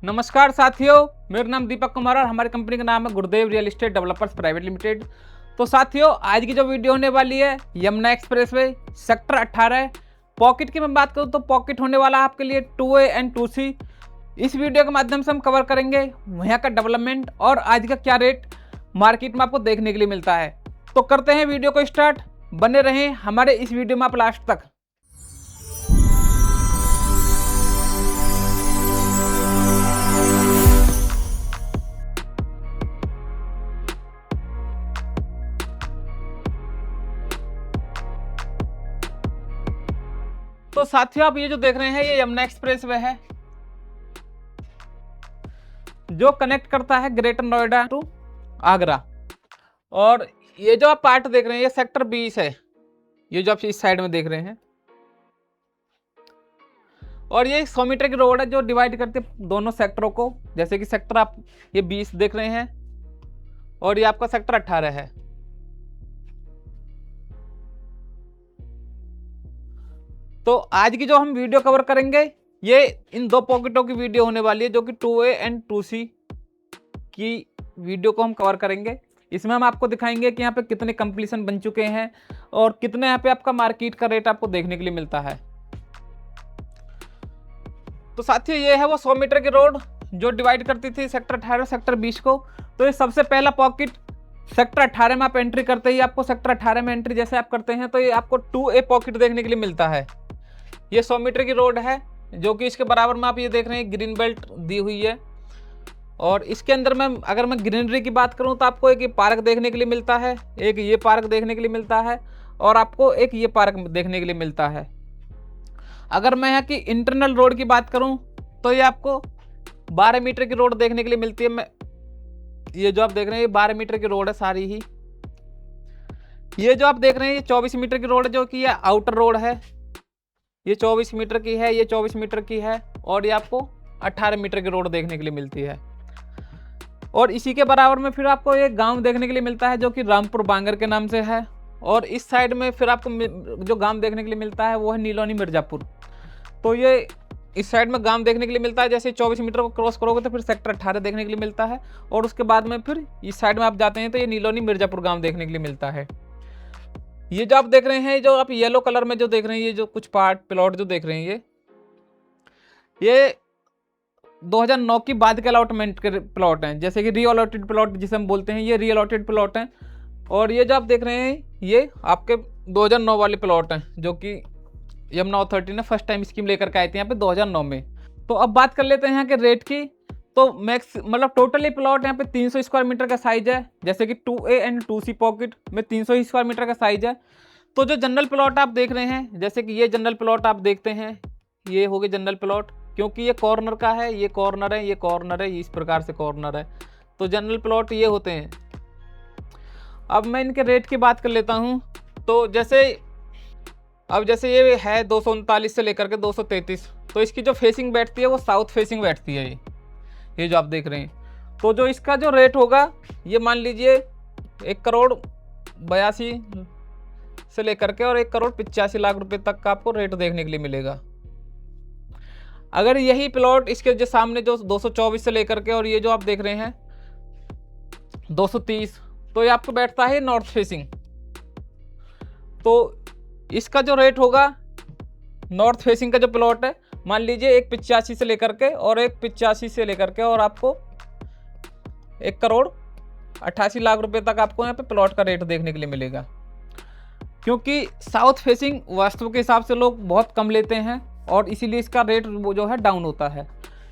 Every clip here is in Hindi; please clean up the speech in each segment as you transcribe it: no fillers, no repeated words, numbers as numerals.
नमस्कार साथियों, मेरा नाम दीपक कुमार और हमारी कंपनी का नाम है गुरुदेव real estate developers private limited. तो साथियों, आज की जो वीडियो होने वाली है यमुना एक्सप्रेसवे सेक्टर 18 पॉकेट की मैं बात करूं तो पॉकेट होने वाला है आपके लिए 2A एंड 2C। इस वीडियो के माध्यम से हम कवर करेंगे वहाँ का डेवलपमेंट और आज का क्या रेट मार्केट में आपको देखने के लिए मिलता है। तो करते हैं वीडियो को स्टार्ट, बने रहें हमारे इस वीडियो में आप लास्ट तक। तो साथियों, आप ये जो देख रहे हैं ये यमुना एक्सप्रेसवे है जो कनेक्ट करता है ग्रेटर नोएडा टू आगरा। और ये जो आप पार्ट देख रहे हैं ये सेक्टर 20 है, ये जो आप इस साइड में देख रहे हैं। और ये 100 मीटर की रोड है जो डिवाइड करती है दोनों सेक्टरों को। जैसे कि सेक्टर आप ये 20 देख रहे हैं और ये आपका सेक्टर 18 है। तो आज की जो हम वीडियो कवर करेंगे ये इन दो पॉकेटों की वीडियो होने वाली है जो कि 2A एंड 2C की वीडियो को हम कवर करेंगे। इसमें हम आपको दिखाएंगे कि यहाँ पे कितने कंप्लीशन बन चुके हैं और कितने यहाँ पे आपका मार्केट का रेट आपको देखने के लिए मिलता है। तो साथियों, ये है वो 100 मीटर की रोड जो डिवाइड करती थी सेक्टर 18 सेक्टर 20 को। तो ये सबसे पहला पॉकेट सेक्टर 18 में आप एंट्री करते ही आपको सेक्टर 18 में एंट्री जैसे आप करते हैं तो ये आपको 2A पॉकेट देखने के लिए मिलता है। ये 100 मीटर की रोड है जो कि इसके बराबर में आप ये देख रहे हैं ग्रीन बेल्ट दी हुई है। और इसके अंदर में अगर मैं ग्रीनरी की बात करूं तो आपको एक ये पार्क देखने के लिए मिलता है, एक ये पार्क देखने के लिए मिलता है और आपको एक ये पार्क देखने के लिए मिलता है। अगर मैं यहाँ की इंटरनल रोड की बात करूं तो ये आपको 12 मीटर की रोड देखने के लिए मिलती है। मैं ये जो आप देख रहे हैं ये 12 मीटर की रोड है सारी ही। ये जो आप देख रहे हैं ये 24 मीटर की रोड है जो कि ये आउटर रोड है। ये 24 मीटर की है, ये 24 मीटर की है और ये आपको 18 मीटर की रोड देखने के लिए मिलती है। और इसी के बराबर में फिर आपको एक गांव देखने के लिए मिलता है जो कि रामपुर बांगर के नाम से है। और इस साइड में फिर आपको जो गांव देखने के लिए मिलता है वो है नीलोनी मिर्जापुर। तो ये इस साइड में गांव देखने के लिए मिलता है। जैसे 24 मीटर को क्रॉस करोगे तो फिर सेक्टर 18 देखने के लिए मिलता है और उसके बाद में फिर इस साइड में आप जाते हैं तो ये नीलोनी मिर्जापुर गाँव देखने के लिए मिलता है। ये जो आप देख रहे हैं, जो आप येलो कलर में जो देख रहे हैं, ये जो कुछ पार्ट प्लॉट जो देख रहे हैं ये 2009 की बाद के अलॉटमेंट के प्लॉट हैं। जैसे कि रीअलॉटेड प्लॉट जिसे हम बोलते हैं, ये रीअलॉटेड प्लॉट हैं। और ये जो आप देख रहे हैं ये आपके 2009 वाले प्लॉट हैं जो कि यमुना अथॉरिटी ने फर्स्ट टाइम स्कीम लेकर के आई थी यहाँ पे 2009 में। तो अब बात कर लेते हैं यहाँ के रेट की। तो मैक्स मतलब टोटली प्लॉट यहाँ पे 300 स्क्वायर मीटर का साइज है। जैसे कि 2A एंड 2C पॉकेट में 300 स्क्वायर मीटर का साइज है। तो जो जनरल प्लॉट आप देख रहे हैं, जैसे कि ये जनरल प्लॉट आप देखते हैं, ये हो गए जनरल प्लॉट, क्योंकि ये कॉर्नर का है, ये कॉर्नर है, ये कॉर्नर है, इस प्रकार से कॉर्नर है। तो जनरल प्लॉट ये होते हैं। अब मैं इनके रेट की बात कर लेता हूँ। तो जैसे ये है 239 से लेकर के 233, तो इसकी जो फेसिंग बैठती है वो साउथ फेसिंग बैठती है। ये जो आप देख रहे हैं, तो जो इसका जो रेट होगा ये मान लीजिए 1,82 से लेकर के और 1,85 लाख रुपए तक का आपको रेट देखने के लिए मिलेगा। अगर यही प्लॉट इसके जो सामने जो 224 से लेकर के और ये जो आप देख रहे हैं 230, तो ये आपको बैठता है नॉर्थ फेसिंग। तो इसका जो रेट होगा नॉर्थ फेसिंग का जो प्लॉट है, मान लीजिए 1,85 से लेकर के और 1,85 से लेकर के और आपको 1,88 लाख रुपए तक आपको यहाँ पे प्लॉट का रेट देखने के लिए मिलेगा। क्योंकि साउथ फेसिंग वास्तु के हिसाब से लोग बहुत कम लेते हैं और इसीलिए इसका रेट वो जो है डाउन होता है।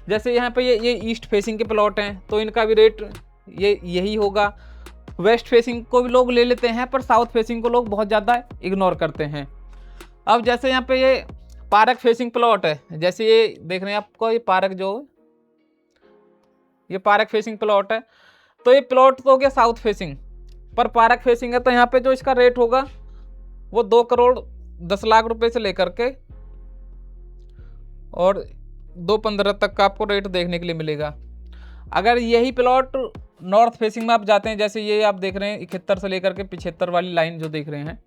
जैसे यहाँ पे ये ईस्ट फेसिंग के प्लॉट हैं तो इनका भी रेट यही होगा। वेस्ट फेसिंग को भी लोग ले लेते हैं पर साउथ फेसिंग को लोग बहुत ज़्यादा इग्नोर करते हैं। अब जैसे यहाँ पे ये पार्क फेसिंग प्लॉट है, जैसे ये देख रहे हैं आपको, ये पार्क जो ये पार्क फेसिंग प्लॉट है। तो ये प्लॉट तो हो गया साउथ फेसिंग, पर पार्क फेसिंग है तो यहाँ पे जो इसका रेट होगा वो 2,10,00,000 रुपए से लेकर के और 2,15 तक का आपको रेट देखने के लिए मिलेगा। अगर यही प्लॉट नॉर्थ फेसिंग में आप जाते हैं, जैसे ये आप देख रहे हैं 71 से लेकर के 75 वाली लाइन जो देख रहे हैं,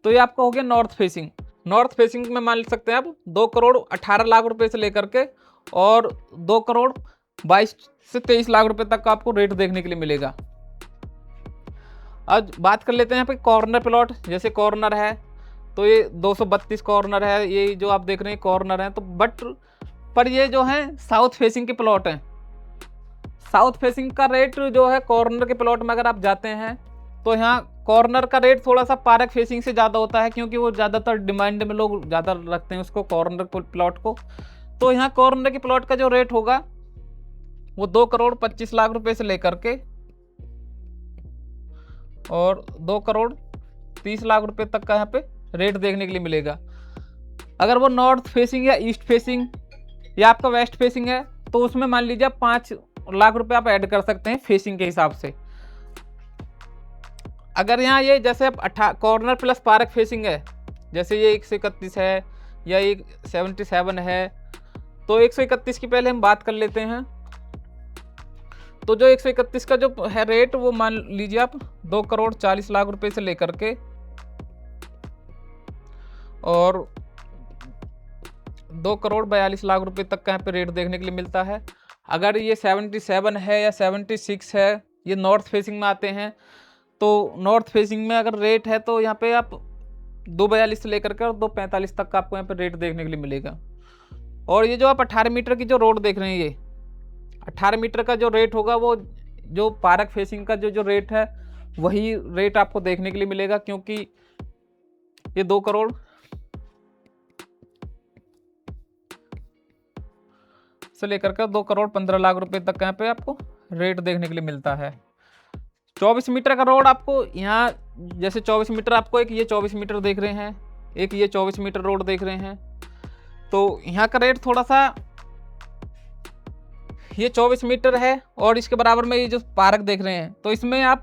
तो ये आपका हो गया नॉर्थ फेसिंग। नॉर्थ फेसिंग में मान सकते हैं आप 2,18,00,000 रुपए से लेकर के और 2,35,00,000 22 से 23 लाख रुपए तक का आपको रेट देखने के लिए मिलेगा। अब बात कर लेते हैं यहाँ पे कॉर्नर प्लॉट। जैसे कॉर्नर है तो ये 232 कॉर्नर है, ये जो आप देख रहे हैं कॉर्नर है, तो बट पर ये जो है साउथ फेसिंग के प्लॉट हैं। साउथ फेसिंग का रेट जो है कॉर्नर के प्लॉट में अगर आप जाते हैं तो यहाँ कॉर्नर का रेट थोड़ा सा पार्क फेसिंग से ज़्यादा होता है, क्योंकि वो ज़्यादातर डिमांड में लोग ज़्यादा रखते हैं उसको, कॉर्नर प्लॉट को। तो यहाँ कॉर्नर के प्लॉट का जो रेट होगा वो 2,25,00,000 रुपए से लेकर के और 2,30,00,000 रुपए तक का यहाँ पे रेट देखने के लिए मिलेगा। अगर वो नॉर्थ फेसिंग या ईस्ट फेसिंग या आपका वेस्ट फेसिंग है तो उसमें मान लीजिए आप 5 लाख रुपए आप ऐड कर सकते हैं फेसिंग के हिसाब से। अगर यहाँ ये जैसे आप कॉर्नर प्लस पार्क फेसिंग है, जैसे ये 131 है या ये 77 है, तो 131 की पहले हम बात कर लेते हैं। तो जो 131 का जो है रेट वो मान लीजिए आप 2,40,00,000 रुपए से लेकर के और 2,42,00,000 रुपए तक का यहाँ पे रेट देखने के लिए मिलता है। अगर ये 77 है या 76 है, ये नॉर्थ फेसिंग में आते हैं, तो नॉर्थ फेसिंग में अगर रेट है तो यहाँ पे आप 2,42 से लेकर के और 2,45 तक का आपको यहाँ पे रेट देखने के लिए मिलेगा। और ये जो आप 18 मीटर की जो रोड देख रहे हैं, ये 18 मीटर का जो रेट होगा वो जो पार्क फेसिंग का जो रेट है वही रेट आपको देखने के लिए मिलेगा, क्योंकि ये 2 करोड़ से लेकर के 2,15,00,000 रुपए तक यहाँ पे आपको रेट देखने के लिए मिलता है। 24 मीटर का रोड आपको यहाँ, जैसे 24 मीटर आपको एक ये 24 मीटर देख रहे हैं, एक ये 24 मीटर रोड देख रहे हैं, तो यहाँ का रेट थोड़ा सा, ये 24 मीटर है और इसके बराबर में ये जो पार्क देख रहे हैं, तो इसमें आप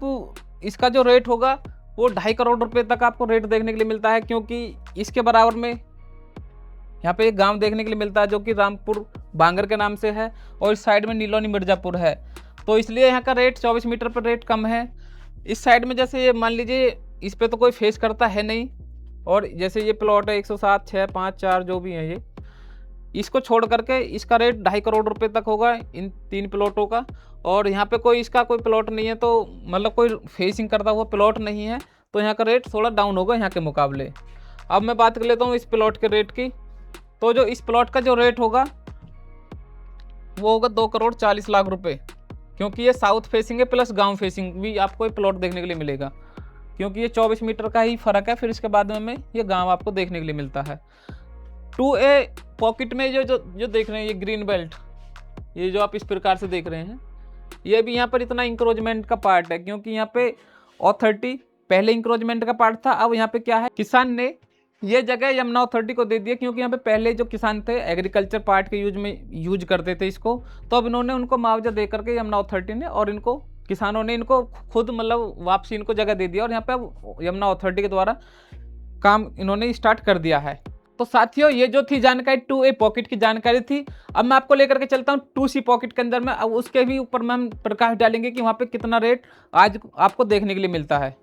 इसका जो रेट होगा वो 2.5 करोड़ रुपए तक आपको रेट देखने के लिए मिलता है, क्योंकि इसके बराबर में यहाँ पे एक गांव देखने के लिए मिलता है जो कि रामपुर बांगर के नाम से है और इस साइड में नीलोनी मिर्जापुर है, तो इसलिए यहाँ का रेट 24 मीटर पर रेट कम है। इस साइड में जैसे ये मान लीजिए इस पे तो कोई फेस करता है नहीं, और जैसे ये प्लॉट है 107, 6, 5, 4 जो भी है, ये इसको छोड़ करके इसका रेट 2.5 करोड़ रुपए तक होगा इन 3 प्लॉटों का। और यहाँ पे कोई इसका कोई प्लॉट नहीं है, तो मतलब कोई फेसिंग करता हुआ प्लॉट नहीं है, तो यहाँ का रेट थोड़ा डाउन होगा यहाँ के मुकाबले। अब मैं बात कर लेता हूँ इस प्लॉट के रेट की। तो जो इस प्लॉट का जो रेट होगा वो होगा 2,40,00,000 रुपए, क्योंकि ये साउथ फेसिंग है प्लस गांव फेसिंग भी आपको ये प्लॉट देखने के लिए मिलेगा, क्योंकि ये 24 मीटर का ही फर्क है, फिर इसके बाद में ये गांव आपको देखने के लिए मिलता है। 2A पॉकेट में जो देख रहे हैं ये ग्रीन बेल्ट, ये जो आप इस प्रकार से देख रहे हैं, ये भी यहाँ पर इतना इंक्रोचमेंट का पार्ट है, क्योंकि यहाँ पे अथॉरिटी पहले इंक्रोचमेंट का पार्ट था, अब यहाँ पे क्या है, किसान ने ये जगह यमुना अथॉरिटी को दे दिया, क्योंकि यहाँ पे पहले जो किसान थे एग्रीकल्चर पार्ट के यूज करते थे इसको, तो अब इन्होंने उनको मुआवजा दे करके यमुना अथॉरिटी ने और इनको किसानों ने इनको खुद मतलब वापसी इनको जगह दे दिया, और यहाँ पे अब यमुना अथॉरिटी के द्वारा काम इन्होंने स्टार्ट कर दिया है। तो साथियों ये जो थी जानकारी 2A पॉकेट की जानकारी थी। अब मैं आपको लेकर के चलता हूँ 2C पॉकेट के अंदर में, अब उसके भी ऊपर में हम प्रकाश डालेंगे कि वहाँ पे कितना रेट आज आपको देखने के लिए मिलता है।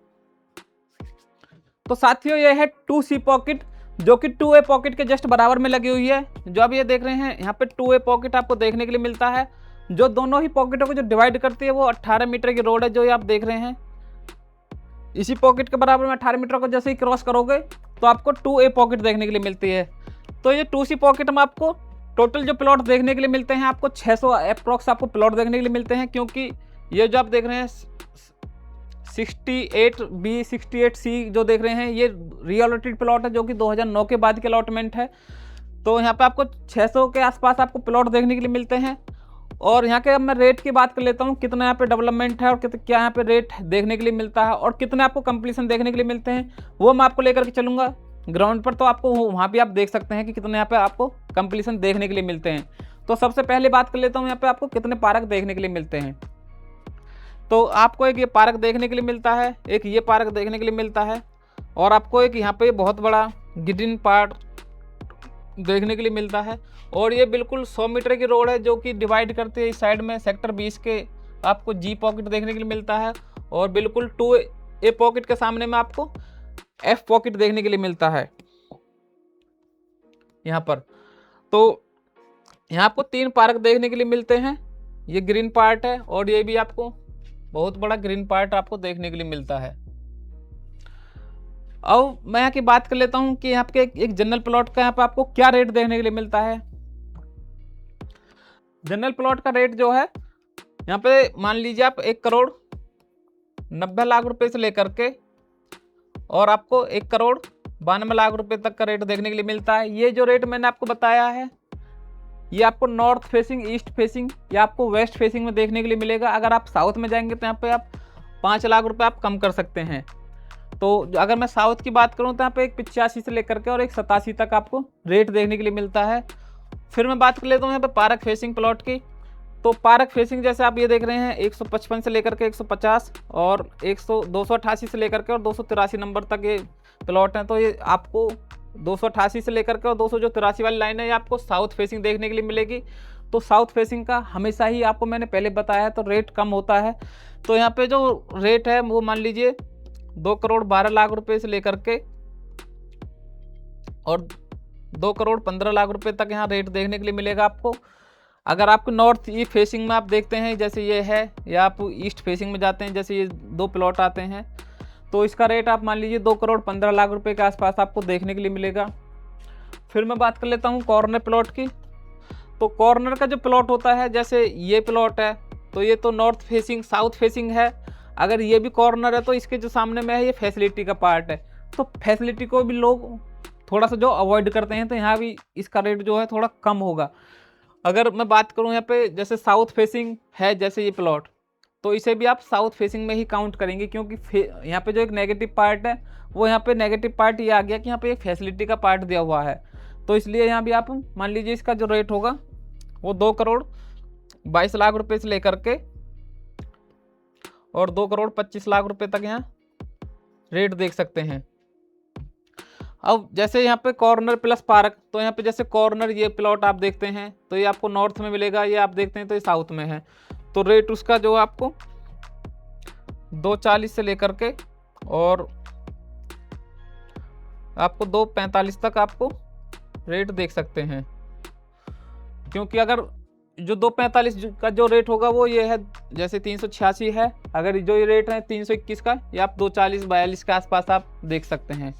तो साथियों ये है 2C पॉकेट जो कि 2A पॉकेट के जस्ट बराबर में लगी हुई है। जो आप ये देख रहे हैं यहाँ पे 2A पॉकेट आपको देखने के लिए मिलता है। जो दोनों ही पॉकेटों को जो डिवाइड करती है वो 18 मीटर की रोड है जो ये आप देख रहे हैं। इसी पॉकेट के बराबर में 18 मीटर को जैसे ही क्रॉस करोगे तो आपको 2A पॉकेट देखने के लिए मिलती है। तो ये 2C पॉकेट में आपको टोटल जो प्लॉट देखने के लिए मिलते हैं आपको 600 अप्रॉक्स आपको प्लॉट देखने के लिए मिलते हैं, क्योंकि ये जो आप देख रहे हैं 68B 68C जो देख रहे हैं ये रियलोटेड प्लॉट है जो कि 2009 के बाद के अलॉटमेंट है। तो यहाँ पे आपको 600 के आसपास आपको प्लॉट देखने के लिए मिलते हैं। और यहाँ के अब मैं रेट की बात कर लेता हूँ, कितना यहाँ पे डेवलपमेंट है और क्या यहाँ पे रेट देखने के लिए मिलता है और कितने आपको कंप्लीशन देखने के लिए मिलते हैं, वो मैं आपको लेकर के चलूँगा ग्राउंड पर। तो आपको वहाँ भी आप देख सकते हैं कि कितने यहाँ पे आपको कंप्लीशन देखने के लिए मिलते हैं। तो सबसे पहले बात कर लेता हूँ यहाँ पे आपको कितने पार्क देखने के लिए मिलते हैं। तो आपको एक ये पार्क देखने के लिए मिलता है, एक ये पार्क देखने के लिए मिलता है, और आपको एक यहाँ पे बहुत बड़ा ग्रीन पार्क देखने के लिए मिलता है। और ये बिल्कुल 100 मीटर की रोड है जो कि डिवाइड करती है इस साइड में सेक्टर 20 के आपको G पॉकेट देखने के लिए मिलता है, और बिल्कुल 2A पॉकेट के सामने में आपको F पॉकेट देखने के लिए मिलता है यहाँ पर। तो यहाँ आपको 3 पार्क देखने के लिए मिलते हैं ये ग्रीन पार्ट है और ये भी आपको बहुत बड़ा ग्रीन पार्ट आपको देखने के लिए मिलता है। अब मैं यहाँ की बात कर लेता हूँ कि यहाँ पे एक जनरल प्लॉट का यहाँ पे आपको क्या रेट देखने के लिए मिलता है। जनरल प्लॉट का रेट जो है यहाँ पे मान लीजिए आप 1,90,00,000 रुपए से लेकर के और आपको 1,92,00,000 रुपए तक का रेट देखने के लिए मिलता है। ये जो रेट मैंने आपको बताया है ये आपको नॉर्थ फेसिंग, ईस्ट फेसिंग या आपको वेस्ट फेसिंग में देखने के लिए मिलेगा। अगर आप साउथ में जाएंगे तो यहाँ पे आप 5 लाख रुपए आप कम कर सकते हैं। तो अगर मैं साउथ की बात करूँ तो यहाँ पे एक 85 से लेकर के और एक 87 तक आपको रेट देखने के लिए मिलता है। फिर मैं बात कर लेता हूँ यहाँ पे पार्क फेसिंग प्लॉट की। तो पार्क फेसिंग जैसे आप ये देख रहे हैं 155 से लेकर के 150 और 288 से लेकर के और 283 नंबर तक ये प्लॉट हैं। तो ये आपको 288 से लेकर के और 283 वाली लाइन है ये आपको साउथ फेसिंग देखने के लिए मिलेगी। तो साउथ फेसिंग का हमेशा ही आपको मैंने पहले बताया है तो रेट कम होता है। तो यहाँ पे जो रेट है वो मान लीजिए 2,12,00,000 रुपए से लेकर के और 2,15,00,000 रुपए तक यहाँ रेट देखने के लिए मिलेगा आपको। अगर आपको नॉर्थ ईस्ट फेसिंग में आप देखते हैं जैसे ये है या आप ईस्ट फेसिंग में जाते हैं जैसे ये 2 प्लॉट आते हैं तो इसका रेट आप मान लीजिए 2,15,00,000 रुपए के आसपास आपको देखने के लिए मिलेगा। फिर मैं बात कर लेता हूँ कॉर्नर प्लॉट की। तो कॉर्नर का जो प्लॉट होता है जैसे ये प्लॉट है तो ये तो नॉर्थ फेसिंग साउथ फेसिंग है। अगर ये भी कॉर्नर है तो इसके जो सामने में है ये फैसिलिटी का पार्ट है। तो फैसिलिटी को भी लोग थोड़ा सा जो अवॉइड करते हैं तो यहाँ भी इसका रेट जो है थोड़ा कम होगा। अगर मैं बात करूँ यहाँ पे जैसे साउथ फेसिंग है जैसे ये प्लॉट तो इसे भी आप साउथ फेसिंग में ही काउंट करेंगे क्योंकि यहाँ पे जो एक नेगेटिव पार्ट है वो यहाँ पे नेगेटिव पार्ट ये आ गया कि यहाँ पे एक फैसिलिटी का पार्ट दिया हुआ है। तो इसलिए यहाँ भी आप मान लीजिए इसका जो रेट होगा वो 2,22,00,000 रुपए से लेकर के और 2,25,00,000 रुपए तक यहाँ रेट देख सकते हैं। अब जैसे यहाँ पे कॉर्नर प्लस पार्क तो यहाँ पे जैसे कॉर्नर ये प्लॉट आप देखते हैं तो ये आपको नॉर्थ में मिलेगा, ये आप देखते हैं तो ये साउथ में है। तो रेट उसका जो आपको 2,40 से लेकर के और आपको 2,45 तक आपको रेट देख सकते हैं। क्योंकि अगर जो 2,45 का जो रेट होगा वो ये है जैसे 386 है, अगर जो ये रेट है 321 का ये आप 240-42 के आसपास आप देख सकते हैं।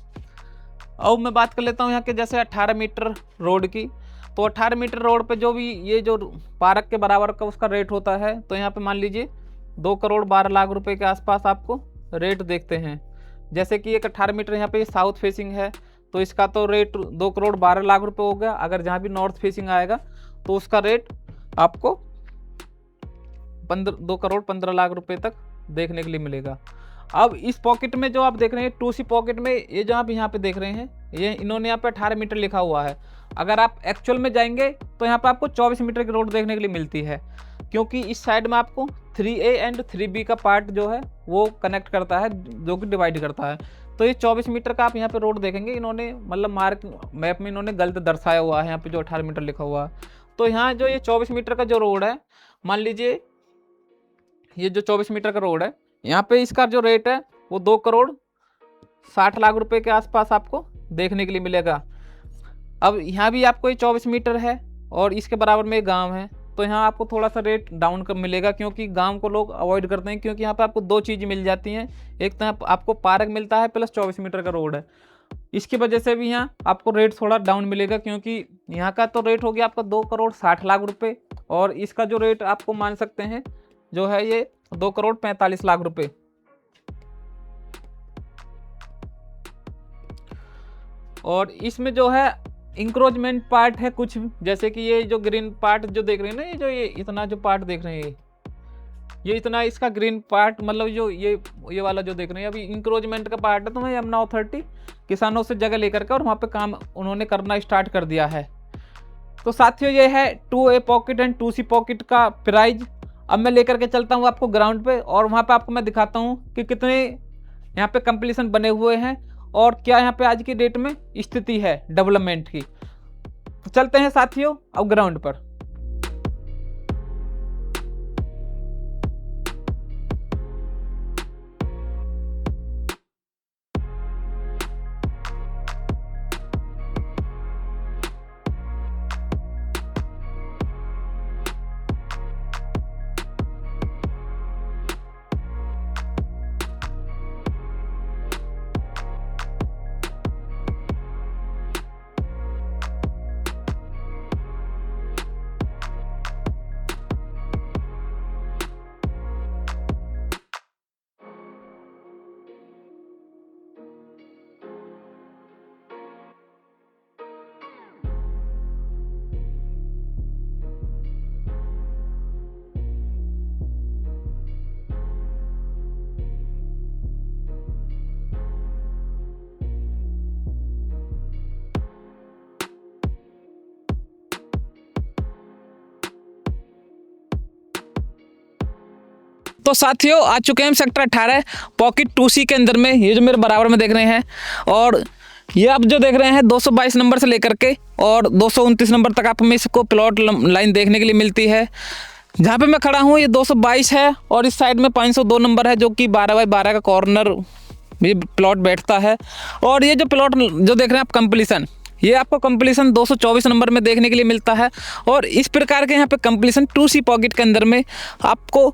अब मैं बात कर लेता हूँ यहाँ के जैसे 18 मीटर रोड की। तो 18 मीटर रोड पे जो भी ये जो पार्क के बराबर का उसका रेट होता है तो यहाँ पे मान लीजिए 2,12,00,000 रुपए के आसपास आपको रेट देखते हैं। जैसे कि एक 18 मीटर यहाँ पे साउथ फेसिंग है तो इसका तो रेट 2,12,00,000 रुपये हो गया। अगर जहाँ भी नॉर्थ फेसिंग आएगा तो उसका रेट आपको 2,15,00,000 रुपये तक देखने के लिए मिलेगा। अब इस पॉकेट में जो आप देख रहे हैं 2C पॉकेट में ये जो आप यहाँ पे देख रहे हैं ये इन्होंने यहाँ पे 18 मीटर लिखा हुआ है। अगर आप एक्चुअल में जाएंगे तो यहाँ पे आपको 24 मीटर की रोड देखने के लिए मिलती है क्योंकि इस साइड में आपको 3A एंड 3B का पार्ट जो है वो कनेक्ट करता है जो कि डिवाइड करता है। तो ये 24 मीटर का आप यहाँ पे रोड देखेंगे, इन्होंने मतलब मार्क मैप में इन्होंने गलत दर्शाया हुआ है यहाँ पे जो 18 मीटर लिखा हुआ है। तो यहाँ जो ये 24 मीटर का जो रोड है मान लीजिए ये जो 24 मीटर का रोड है यहाँ पे इसका जो रेट है वो 2,60,00,000 रुपए के आसपास आपको देखने के लिए मिलेगा। अब यहाँ भी आपको ये 24 मीटर है और इसके बराबर में एक गांव है तो यहाँ आपको थोड़ा सा रेट डाउन कर मिलेगा क्योंकि गांव को लोग अवॉइड करते हैं क्योंकि यहाँ पे आपको 2 चीज़ मिल जाती हैं, एक तो आपको पार्क मिलता है प्लस 24 मीटर का रोड है। इसकी वजह से भी यहाँ आपको रेट थोड़ा डाउन मिलेगा क्योंकि यहाँ का तो रेट हो गया आपका 2,60,00,000 रुपये और इसका जो रेट आपको मान सकते हैं जो है ये 2,45,00,000 रुपये। और इसमें जो है इंक्रोचमेंट पार्ट है कुछ, जैसे कि ये जो ग्रीन पार्ट जो देख रहे हैं ना, ये जो ये इतना जो पार्ट देख रहे हैं ये इतना इसका ग्रीन पार्ट मतलब जो ये वाला जो देख रहे हैं अभी इंक्रोचमेंट का पार्ट है। तो मैं यमुना अथॉरिटी किसानों से जगह लेकर के और वहाँ पे काम उन्होंने करना स्टार्ट कर दिया है। तो साथियों ये है 2A pocket and 2C pocket का प्राइस। अब मैं लेकर के चलता हूँ आपको ग्राउंड पे और वहाँ पे आपको मैं दिखाता हूँ कि कितने यहाँ पे कंप्लीशन बने हुए हैं और क्या यहाँ पे आज की डेट में स्थिति है डेवलपमेंट की। तो चलते हैं साथियों अब ग्राउंड पर। तो साथियों आ चुके हैं हम सेक्टर 18 पॉकेट 2C के अंदर में। ये जो मेरे बराबर में देख रहे हैं, और ये आप जो देख रहे हैं 222 नंबर से लेकर के और 229 नंबर तक आप में इसको प्लॉट लाइन देखने के लिए मिलती है। जहाँ पे मैं खड़ा हूँ ये 222 है और इस साइड में 502 नंबर है, जो कि 12x12 का कॉर्नर ये प्लॉट बैठता है। और ये जो प्लॉट जो देख रहे हैं आप कंप्लीसन, ये आपको कंप्लीसन 224 नंबर में देखने के लिए मिलता है। और इस प्रकार के यहाँ पे कंप्लीसन 2C पॉकेट के अंदर में आपको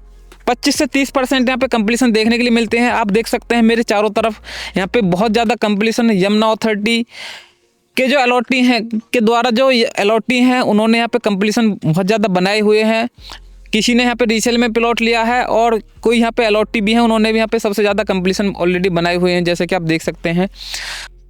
25 से 30% यहाँ पे कंप्लीसन देखने के लिए मिलते हैं। आप देख सकते हैं मेरे चारों तरफ यहाँ पे बहुत ज़्यादा कंप्लीसन यमुना अथॉरिटी के जो अलॉटी हैं के द्वारा जो अलॉटी हैं उन्होंने यहाँ पे कंप्लीसन बहुत ज़्यादा बनाए हुए हैं। किसी ने यहाँ पे रीसेल में प्लॉट लिया है और कोई यहाँ पे अलॉटी भी है, उन्होंने भी यहाँ पे सबसे ज़्यादा कंप्लीसन ऑलरेडी बनाए हुए हैं, जैसे कि आप देख सकते हैं।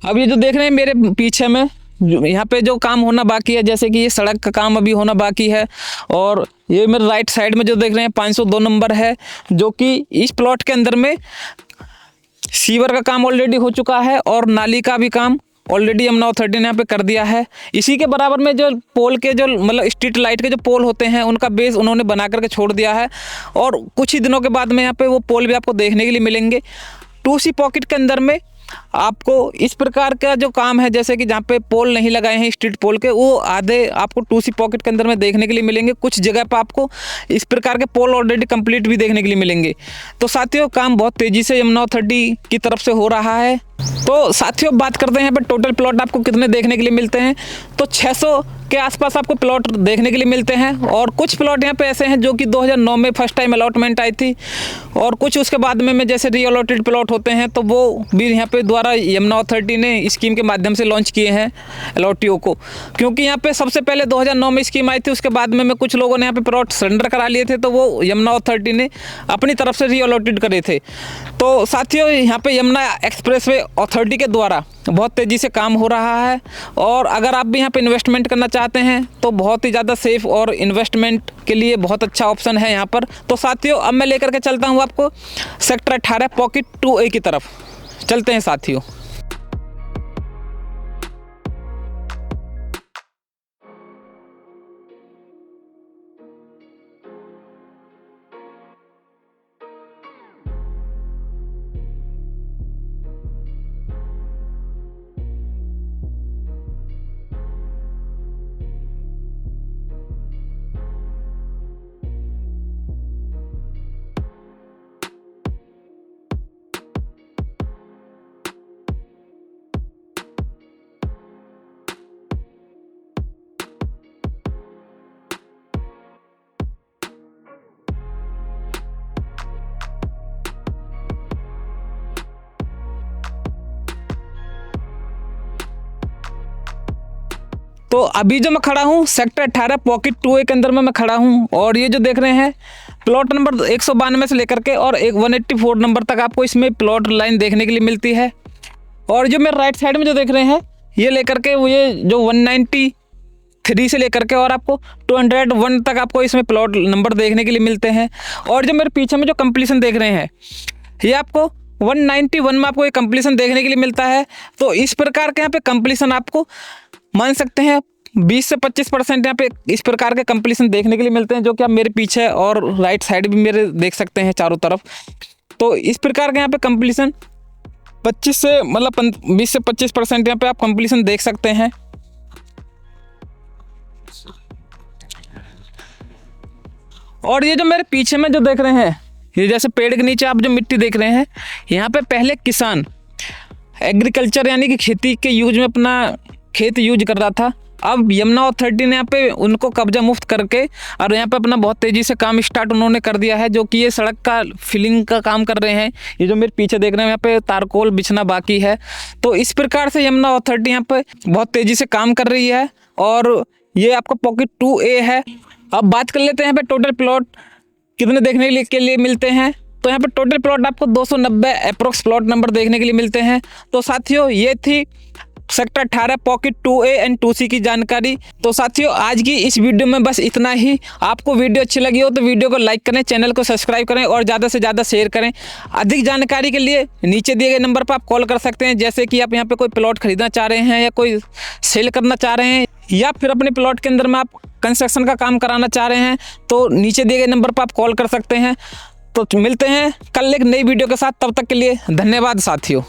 अब ये जो देख रहे हैं मेरे पीछे में यहाँ पे जो काम होना बाकी है, जैसे कि ये सड़क का काम अभी होना बाकी है। और ये मेरे राइट साइड में जो देख रहे हैं 502 नंबर है, जो कि इस प्लॉट के अंदर में सीवर का काम ऑलरेडी हो चुका है और नाली का भी काम ऑलरेडी यमुना अथॉरिटी ने यहाँ पे कर दिया है। इसी के बराबर में जो पोल के जो मतलब स्ट्रीट लाइट के जो पोल होते हैं उनका बेस उन्होंने बना करके छोड़ दिया है और कुछ ही दिनों के बाद में यहाँ पे वो पोल भी आपको देखने के लिए मिलेंगे। 2C पॉकेट के अंदर में आपको इस प्रकार का जो काम है, जैसे कि जहाँ पे पोल नहीं लगाए हैं स्ट्रीट पोल के, वो आधे आपको 2C पॉकेट के अंदर में देखने के लिए मिलेंगे। कुछ जगह पर आपको इस प्रकार के पोल ऑलरेडी कंप्लीट भी देखने के लिए मिलेंगे। तो साथियों काम बहुत तेज़ी से यमुना अथॉरिटी की तरफ से हो रहा है। तो साथियों बात करते हैं यहाँ पे टोटल प्लॉट आपको कितने देखने के लिए मिलते हैं, तो 600 के आसपास आपको प्लॉट देखने के लिए मिलते हैं। और कुछ प्लॉट यहाँ पे ऐसे हैं जो कि 2009 में फर्स्ट टाइम अलॉटमेंट आई थी और कुछ उसके बाद में जैसे री अलॉटेड प्लॉट होते हैं तो वो भी यहाँ पे द्वारा यमुना अथॉरिटी ने स्कीम के माध्यम से लॉन्च किए हैं अलॉटियों को। क्योंकि यहाँ पे सबसे पहले 2009 में स्कीम आई थी, उसके बाद में कुछ लोगों ने यहाँ पे प्लॉट सरेंडर करा लिए थे, तो वो यमुना अथॉरिटी ने अपनी तरफ से री अलॉटेड करे थे। तो साथियों यहाँ पे यमुना एक्सप्रेसवे अथॉरिटी के द्वारा बहुत तेज़ी से काम हो रहा है। और अगर आप भी यहाँ पे इन्वेस्टमेंट करना चाहते हैं तो बहुत ही ज़्यादा सेफ और इन्वेस्टमेंट के लिए बहुत अच्छा ऑप्शन है यहाँ पर। तो साथियों अब मैं लेकर के चलता हूँ आपको सेक्टर 18 पॉकेट 2A की तरफ। चलते हैं साथियों। तो अभी जो मैं खड़ा हूँ सेक्टर 18 पॉकेट 2A के अंदर में मैं खड़ा हूँ। और ये जो देख रहे हैं प्लॉट नंबर 192 से लेकर के और 184 नंबर तक आपको इसमें प्लॉट लाइन देखने के लिए मिलती है। और जो मेरे राइट साइड में जो देख रहे हैं ये लेकर के वो ये जो 193 से लेकर के और आपको 201 तक आपको इसमें प्लॉट नंबर देखने के लिए मिलते हैं। और जो मेरे पीछे में जो कंप्लीसन देख रहे हैं ये आपको 191 में आपको ये कंप्लीसन देखने के लिए मिलता है। तो इस प्रकार के यहाँ पे कंप्लीसन आपको मान सकते हैं 20 से 25% यहाँ पे इस प्रकार के कंप्लीसन देखने के लिए मिलते हैं, जो कि आप मेरे पीछे और राइट साइड भी मेरे देख सकते हैं चारों तरफ। तो इस प्रकार के यहाँ पे कंप्लीसन 25 से मतलब 20 से 25% यहाँ पे आप कंप्लीसन देख सकते हैं। और ये जो मेरे पीछे में जो देख रहे हैं ये जैसे पेड़ के नीचे आप जो मिट्टी देख रहे हैं, यहाँ पे पहले किसान एग्रीकल्चर यानी कि खेती के यूज में अपना खेत यूज कर रहा था। अब यमुना अथॉरिटी ने यहाँ पे उनको कब्जा मुफ्त करके और यहाँ पे अपना बहुत तेज़ी से काम स्टार्ट उन्होंने कर दिया है, जो कि ये सड़क का फिलिंग का काम कर रहे हैं। ये जो मेरे पीछे देख रहे हैं यहाँ पे तारकोल बिछना बाकी है। तो इस प्रकार से यमुना अथॉरिटी यहाँ पे बहुत तेज़ी से काम कर रही है। और ये आपका पॉकेट 2A है। अब बात कर लेते हैं यहाँ पे टोटल प्लॉट कितने देखने के लिए मिलते हैं। तो यहाँ पे टोटल प्लॉट आपको 290 अप्रोक्स प्लॉट नंबर देखने के लिए मिलते हैं। तो साथियों ये थी sector 18 pocket 2A and 2C की जानकारी। तो साथियों आज की इस वीडियो में बस इतना ही। आपको वीडियो अच्छी लगी हो तो वीडियो को लाइक करें, चैनल को सब्सक्राइब करें और ज़्यादा से ज़्यादा शेयर करें। अधिक जानकारी के लिए नीचे दिए गए नंबर पर आप कॉल कर सकते हैं। जैसे कि आप यहाँ पे कोई प्लॉट खरीदना चाह रहे हैं या कोई सेल करना चाह रहे हैं या फिर अपने प्लॉट के अंदर में आप कंस्ट्रक्शन का काम कराना चाह रहे हैं तो नीचे दिए गए नंबर पर आप कॉल कर सकते हैं। तो मिलते हैं कल एक नई वीडियो के साथ, तब तक के लिए धन्यवाद साथियों।